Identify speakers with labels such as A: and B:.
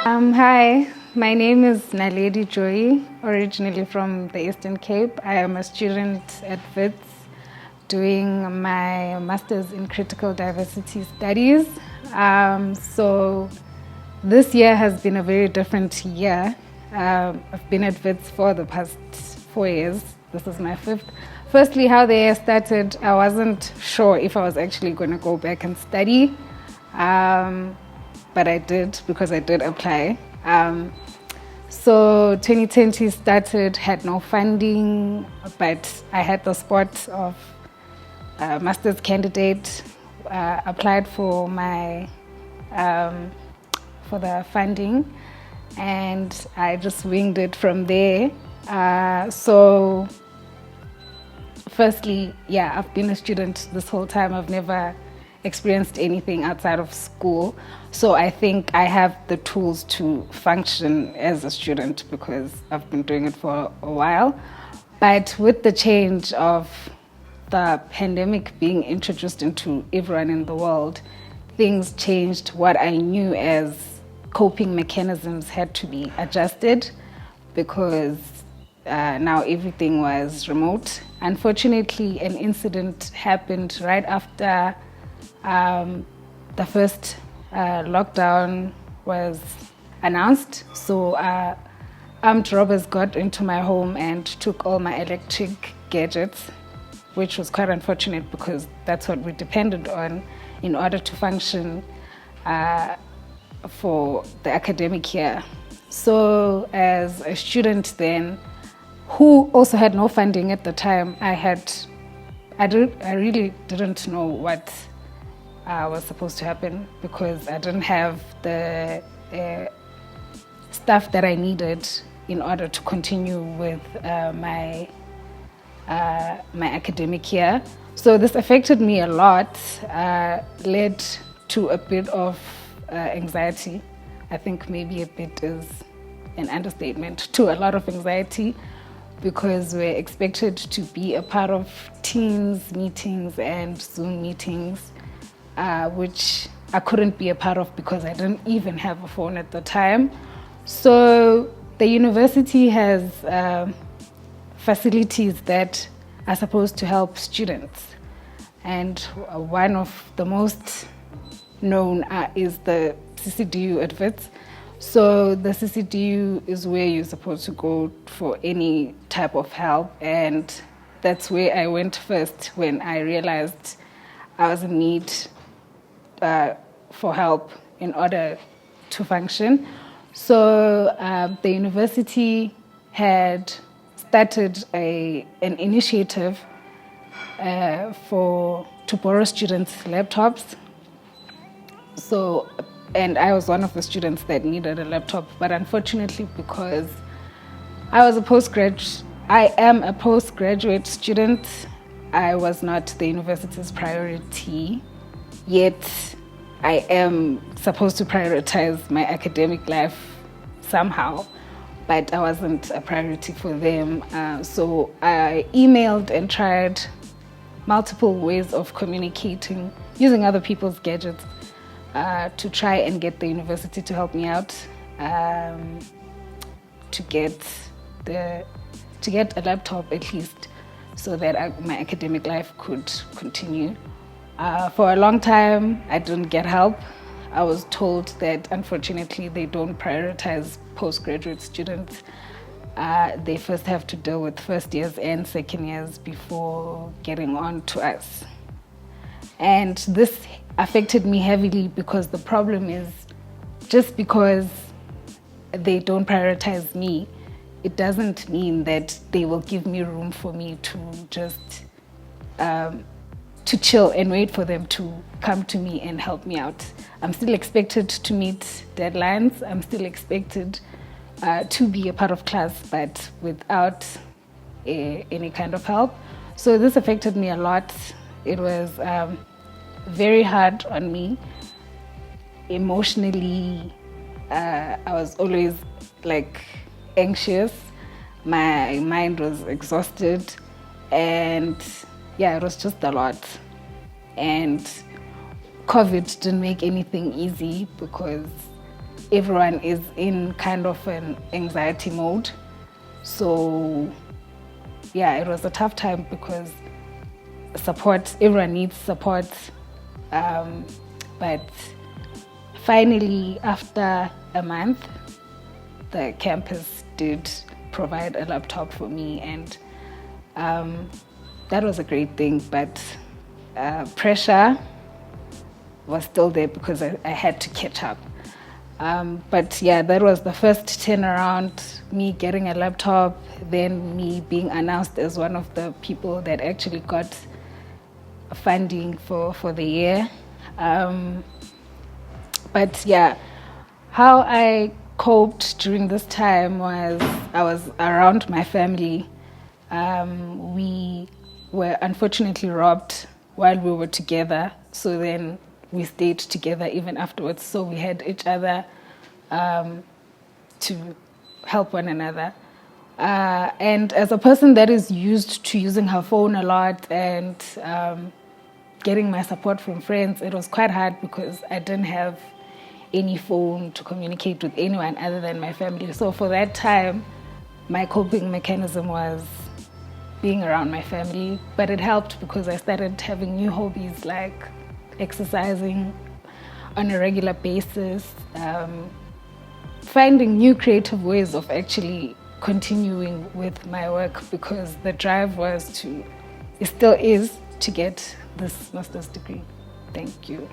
A: Hi, my name is Naledi Joyi, originally from the Eastern Cape. I am a student at WITS doing my Master's in Critical Diversity Studies. So this year has been a very different year. I've been at WITS for the past 4 years. This is my fifth. Firstly, how the year started, I wasn't sure if I was actually going to go back and study. But I did because I did apply. So 2020 started, had no funding, but I had the spot of master's candidate, applied for my for the funding, and I just winged it from there. So firstly, yeah, I've been a student this whole time. I've never experienced anything outside of school. So I think I have the tools to function as a student because I've been doing it for a while. But with the change of the pandemic being introduced into everyone in the world, things changed. What I knew as coping mechanisms had to be adjusted because now everything was remote. Unfortunately, an incident happened right after the first lockdown was announced. So armed robbers got into my home and took all my electric gadgets, which was quite unfortunate because that's what we depended on in order to function for the academic year. So as a student then, who also had no funding at the time, I really didn't know what was supposed to happen because I didn't have the stuff that I needed in order to continue with my academic year. So this affected me a lot, led to a bit of anxiety. I think maybe a bit is an understatement, to a lot of anxiety because we're expected to be a part of Teams meetings and Zoom meetings, which I couldn't be a part of because I didn't even have a phone at the time. So the university has facilities that are supposed to help students. And one of the most known is the CCDU at WITS. So the CCDU is where you're supposed to go for any type of help. And that's where I went first when I realized I was in need for help in order to function. So the university had started an initiative to borrow students' laptops. So, and I was one of the students that needed a laptop, but unfortunately, because I am a postgraduate student, I was not the university's priority. Yet I am supposed to prioritize my academic life somehow, but I wasn't a priority for them. So I emailed and tried multiple ways of communicating using other people's gadgets to try and get the university to help me out to get a laptop at least so that my academic life could continue. For a long time, I didn't get help. I was told that unfortunately they don't prioritize postgraduate students. They first have to deal with first years and second years before getting on to us. And this affected me heavily because the problem is just because they don't prioritize me, it doesn't mean that they will give me room for me to just to chill and wait for them to come to me and help me out. I'm still expected to meet deadlines. I'm still expected to be a part of class, but without any kind of help. So this affected me a lot. It was very hard on me. Emotionally, I was always like anxious. My mind was exhausted, and yeah, it was just a lot. And COVID didn't make anything easy because everyone is in kind of an anxiety mode. So yeah, it was a tough time because support, everyone needs support. But finally, after a month, the campus did provide a laptop for me, and that was a great thing. But pressure was still there because I had to catch up. But yeah, that was the first turnaround, me getting a laptop, then me being announced as one of the people that actually got funding for the year. But yeah, how I coped during this time was I was around my family. We were unfortunately robbed while we were together, so then we stayed together even afterwards. So we had each other to help one another. And as a person that is used to using her phone a lot and getting my support from friends, it was quite hard because I didn't have any phone to communicate with anyone other than my family. So for that time, my coping mechanism was being around my family, but it helped because I started having new hobbies like exercising on a regular basis, finding new creative ways of actually continuing with my work, because the drive was to, it still is, to get this master's degree. Thank you.